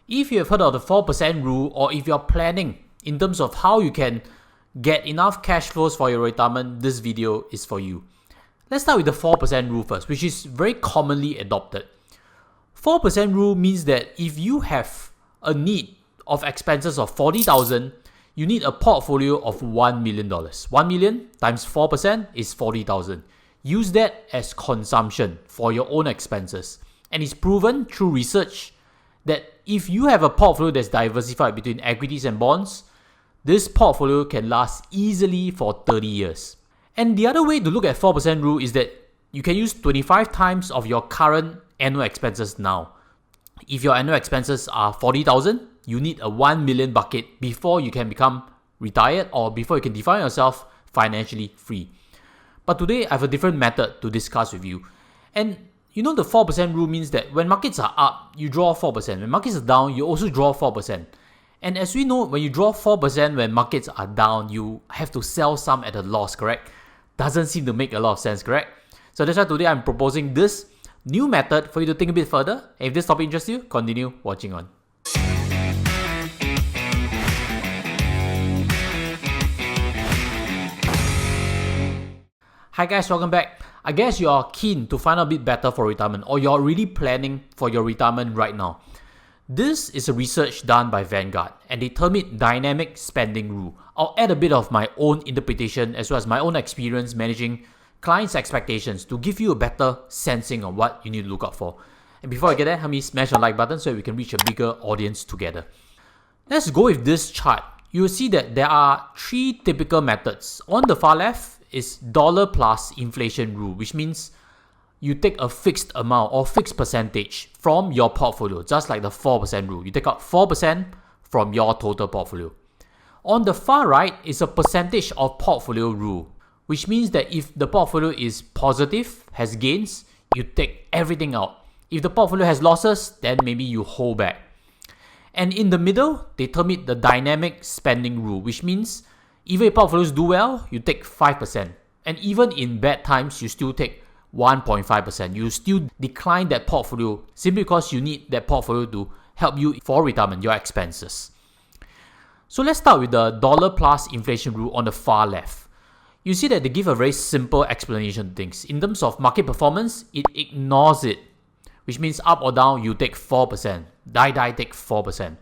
If you have heard of the 4% rule, or if you're planning in terms of how you can get enough cash flows for your retirement, this video is for you. Let's start with the 4% rule first, which is very commonly adopted. 4% rule means that if you have a need of expenses of $40,000, you need a portfolio of $1 million. 1 million times 4% is 40,000. Use that as consumption for your own expenses. And it's proven through research that if you have a portfolio that's diversified between equities and bonds, this portfolio can last easily for 30 years. And the other way to look at 4% rule is that you can use 25 times of your current annual expenses now. If your annual expenses are 40,000, you need a 1 million bucket before you can become retired or before you can define yourself financially free. But today I have a different method to discuss with you. And you know the 4% rule means that when markets are up, you draw 4%. When markets are down, you also draw 4%. And as we know, when you draw 4% when markets are down, you have to sell some at a loss, correct? Doesn't seem to make a lot of sense, correct? So that's why today I'm proposing this new method for you to think a bit further. And if this topic interests you, continue watching on. Hi guys, welcome back. I guess you are keen to find out a bit better for retirement, or you're really planning for your retirement right now. This is a research done by Vanguard, and they term it dynamic spending rule. I'll add a bit of my own interpretation as well as my own experience managing clients' expectations to give you a better sensing of what you need to look out for. And before I get there, help me smash the like button so we can reach a bigger audience together. Let's go with this chart. You will see that there are three typical methods. On the far left is dollar plus inflation rule, which means you take a fixed amount or fixed percentage from your portfolio, just like the 4% rule. You take out 4% from your total portfolio. On the far right is a percentage of portfolio rule, which means that if the portfolio is positive, has gains, you take everything out. If the portfolio has losses, then maybe you hold back. And in the middle, they term it the dynamic spending rule, which means even if portfolios do well, you take 5%. And even in bad times, you still take 1.5%. You still decline that portfolio simply because you need that portfolio to help you for retirement, your expenses. So let's start with the dollar plus inflation rule on the far left. You see that they give a very simple explanation to things. In terms of market performance, it ignores it, which means up or down, you take 4%. Die, take 4%.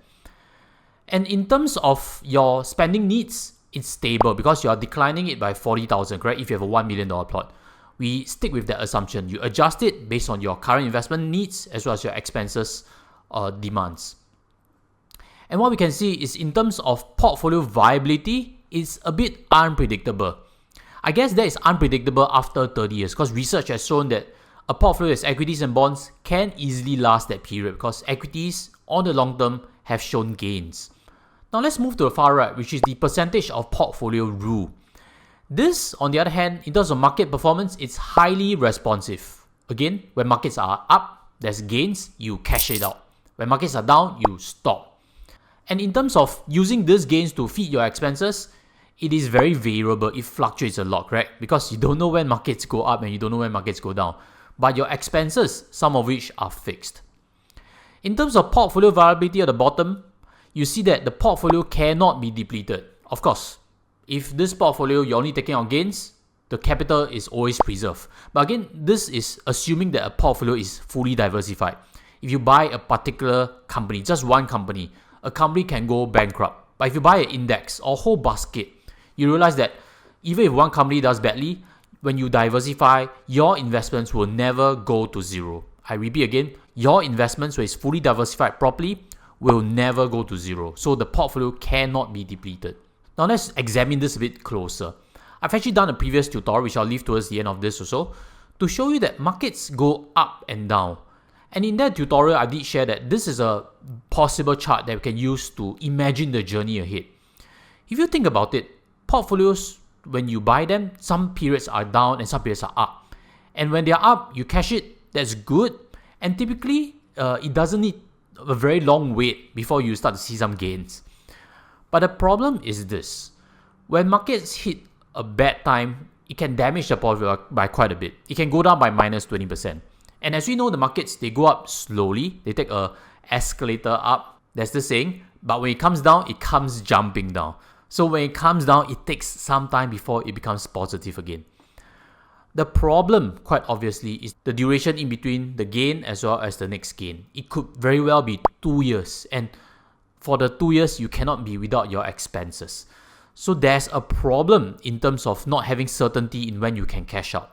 And in terms of your spending needs, it's stable because you are declining it by 40,000, correct? If you have a $1 million plot. We stick with that assumption. You adjust it based on your current investment needs as well as your expenses demands. And what we can see is in terms of portfolio viability, it's a bit unpredictable. I guess that is unpredictable after 30 years because research has shown that a portfolio as equities and bonds can easily last that period because equities on the long term have shown gains. Now let's move to the far right, which is the percentage of portfolio rule. This, on the other hand, in terms of market performance, it's highly responsive. Again, when markets are up, there's gains, you cash it out. When markets are down, you stop. And in terms of using these gains to feed your expenses, it is very variable. It fluctuates a lot, correct? Because you don't know when markets go up and you don't know when markets go down. But your expenses, some of which are fixed. In terms of portfolio viability at the bottom, you see that the portfolio cannot be depleted. Of course, if this portfolio you're only taking out gains, the capital is always preserved. But again, this is assuming that a portfolio is fully diversified. If you buy a particular company, just one company, a company can go bankrupt. But if you buy an index or whole basket, you realize that even if one company does badly, when you diversify, your investments will never go to zero. I repeat again, your investments, when it's fully diversified properly, will never go to zero. So the portfolio cannot be depleted. Now let's examine this a bit closer. I've actually done a previous tutorial, which I'll leave towards the end of this also, to show you that markets go up and down. And in that tutorial, I did share that this is a possible chart that we can use to imagine the journey ahead. If you think about it, portfolios, when you buy them, some periods are down and some periods are up. And when they're up, you cash it, that's good. And typically, it doesn't need a very long wait before you start to see some gains. But the problem is this. When markets hit a bad time, it can damage the portfolio by quite a bit. It can go down by minus 20%. And as we know, the markets, they go up slowly. They take a escalator up. There's the saying, but when it comes down, it comes jumping down. So when it comes down, it takes some time before it becomes positive again. The problem, quite obviously, is the duration in between the gain as well as the next gain. It could very well be 2 years, and for the 2 years, you cannot be without your expenses. So there's a problem in terms of not having certainty in when you can cash out.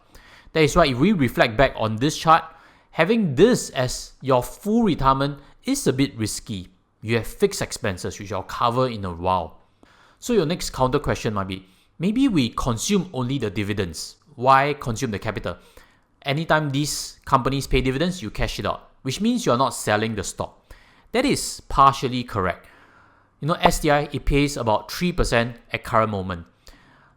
That is why if we reflect back on this chart, having this as your full retirement is a bit risky. You have fixed expenses, which I'll cover in a while. So your next counter question might be, maybe we consume only the dividends. Why consume the capital? Anytime these companies pay dividends, you cash it out, which means you're not selling the stock. That is partially correct. STI, it pays about 3% at current moment.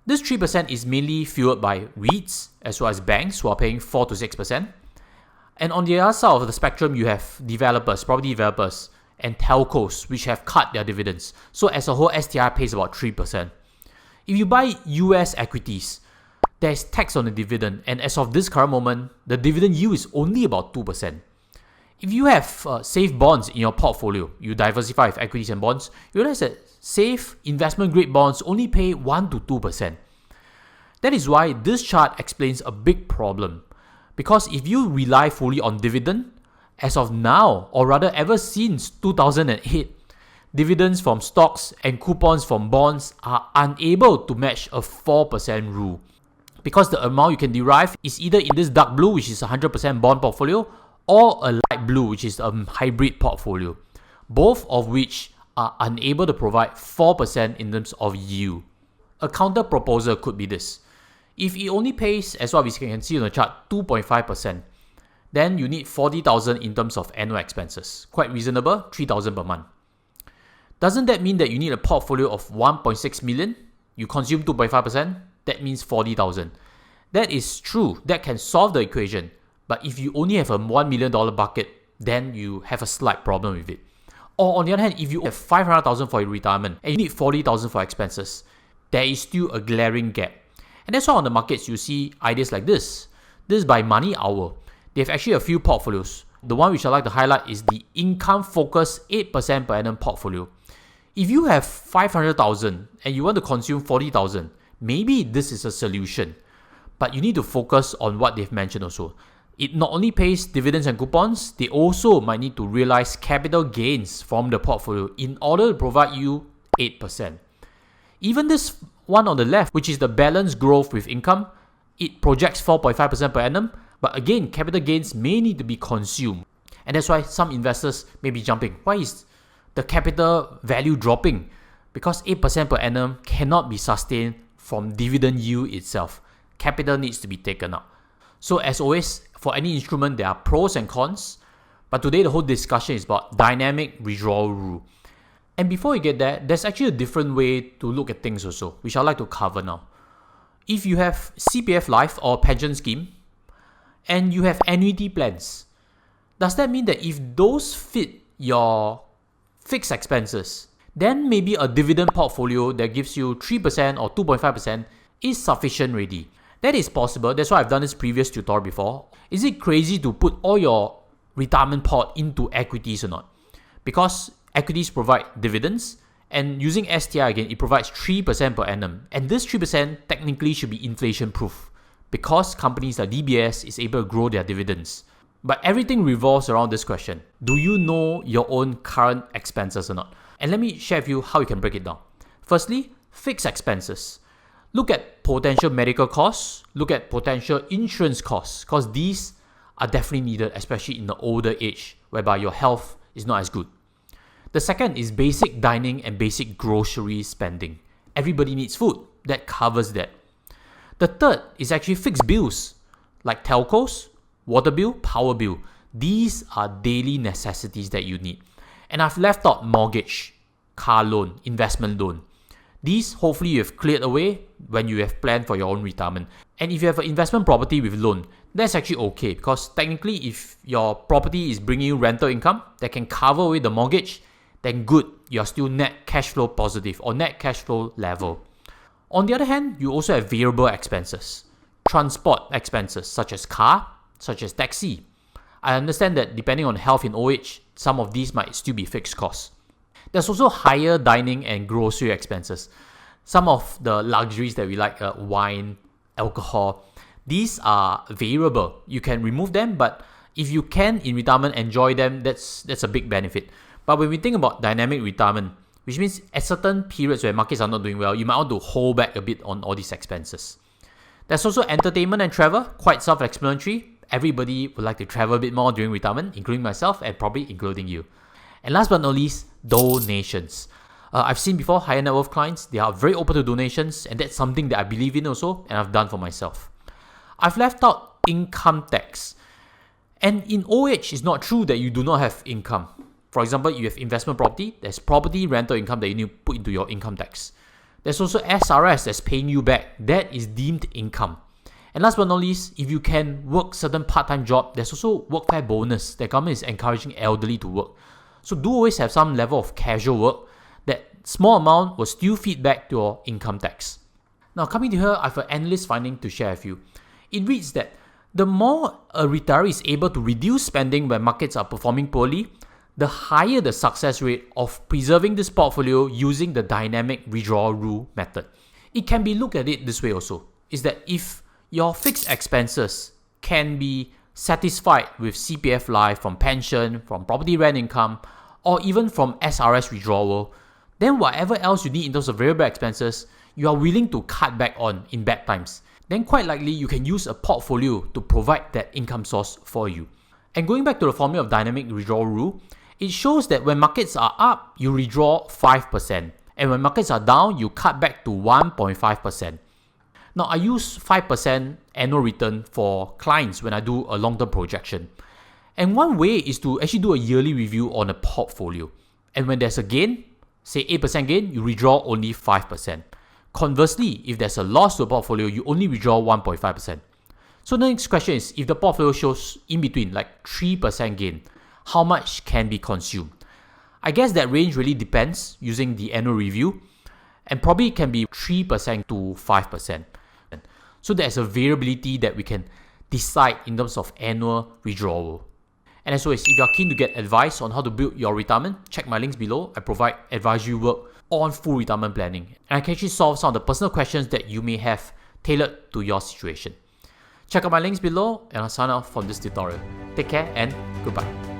This 3% is mainly fueled by REITs as well as banks who are paying 4 to 6%. And on the other side of the spectrum, you have developers, property developers, and telcos which have cut their dividends. So as a whole, STI pays about 3%. If you buy US equities, there's tax on the dividend, and as of this current moment, the dividend yield is only about 2%. If you have safe bonds in your portfolio, you diversify with equities and bonds, you realize that safe investment grade bonds only pay 1 to 2%. That is why this chart explains a big problem. Because if you rely fully on dividend, as of now, or rather ever since 2008, dividends from stocks and coupons from bonds are unable to match a 4% rule. Because the amount you can derive is either in this dark blue, which is a 100% bond portfolio, or a light blue, which is a hybrid portfolio, both of which are unable to provide 4% in terms of yield. A counter proposal could be this. If it only pays, as what we can see on the chart, 2.5%, then you need 40,000 in terms of annual expenses. Quite reasonable, 3,000 per month. Doesn't that mean that you need a portfolio of 1.6 million? You consume 2.5%, that means 40,000. That is true, that can solve the equation. But if you only have a $1 million bucket, then you have a slight problem with it. Or on the other hand, if you have 500,000 for your retirement and you need 40,000 for expenses, there is still a glaring gap. And that's why on the markets you see ideas like this. This is by Moneyowl. They have actually a few portfolios. The one which I like to highlight is the income-focused 8% per annum portfolio. If you have 500,000 and you want to consume 40,000, maybe this is a solution. But you need to focus on what they've mentioned also. It not only pays dividends and coupons, they also might need to realize capital gains from the portfolio in order to provide you 8%. Even this one on the left, which is the balanced growth with income, it projects 4.5% per annum, but again, capital gains may need to be consumed. And that's why some investors may be jumping. Why is the capital value dropping? Because 8% per annum cannot be sustained from dividend yield itself. Capital needs to be taken out. So as always, for any instrument, there are pros and cons. But today, the whole discussion is about dynamic withdrawal rule. And before we get there, there's actually a different way to look at things also, which I'd like to cover now. If you have CPF LIFE or pension scheme, and you have annuity plans, does that mean that if those fit your fixed expenses, then maybe a dividend portfolio that gives you 3% or 2.5% is sufficient already? That is possible. That's why I've done this previous tutorial before. Is it crazy to put all your retirement pot into equities or not? Because equities provide dividends, and using STI again, it provides 3% per annum. And this 3% technically should be inflation proof because companies like DBS is able to grow their dividends. But everything revolves around this question. Do you know your own current expenses or not? And let me share with you how you can break it down. Firstly, fixed expenses. Look at potential medical costs, look at potential insurance costs, because these are definitely needed, especially in the older age, whereby your health is not as good. The second is basic dining and basic grocery spending. Everybody needs food. That covers that. The third is actually fixed bills, like telcos, water bill, power bill. These are daily necessities that you need. And I've left out mortgage, car loan, investment loan. These hopefully you have cleared away when you have planned for your own retirement. And if you have an investment property with loan, that's actually okay, because technically if your property is bringing you rental income that can cover away the mortgage, then good, you're still net cash flow positive or net cash flow level. On the other hand, you also have variable expenses, transport expenses such as car, such as taxi. I understand that depending on health in old age, some of these might still be fixed costs. There's also higher dining and grocery expenses. Some of the luxuries that we like, wine, alcohol, these are variable. You can remove them, but if you can in retirement enjoy them, that's a big benefit. But when we think about dynamic retirement, which means at certain periods where markets are not doing well, you might want to hold back a bit on all these expenses. There's also entertainment and travel, quite self-explanatory. Everybody would like to travel a bit more during retirement, including myself and probably including you. And last but not least, donations. I've seen before higher net worth clients, they are very open to donations, and that's something that I believe in also, and I've done for myself. I've left out income tax. And in OH, it's not true that you do not have income. For example, you have investment property, there's property rental income that you need to put into your income tax. There's also SRS that's paying you back. That is deemed income. And last but not least, if you can work certain part-time job, there's also workfare bonus. The government is encouraging elderly to work. So do always have some level of casual work. That small amount will still feed back to your income tax. Now coming to here, I have an analyst finding to share with you. It reads that the more a retiree is able to reduce spending when markets are performing poorly, the higher the success rate of preserving this portfolio using the dynamic withdrawal rule method. It can be looked at it this way also, is that if your fixed expenses can be satisfied with CPF LIFE from pension, from property rent income, or even from SRS withdrawal, then whatever else you need in terms of variable expenses, you are willing to cut back on in bad times. Then quite likely you can use a portfolio to provide that income source for you. And going back to the formula of dynamic withdrawal rule, it shows that when markets are up, you withdraw 5%. And when markets are down, you cut back to 1.5%. Now, I use 5% annual return for clients when I do a long-term projection. And one way is to actually do a yearly review on a portfolio. And when there's a gain, say 8% gain, you withdraw only 5%. Conversely, if there's a loss to a portfolio, you only withdraw 1.5%. So the next question is, if the portfolio shows in between, like 3% gain, how much can be consumed? I guess that range really depends using the annual review, and probably can be 3% to 5%. So there's a variability that we can decide in terms of annual withdrawal. And as always, if you're keen to get advice on how to build your retirement, check my links below. I provide advisory work on full retirement planning, and I can actually solve some of the personal questions that you may have tailored to your situation. Check out my links below, and I'll sign off from this tutorial. Take care and goodbye.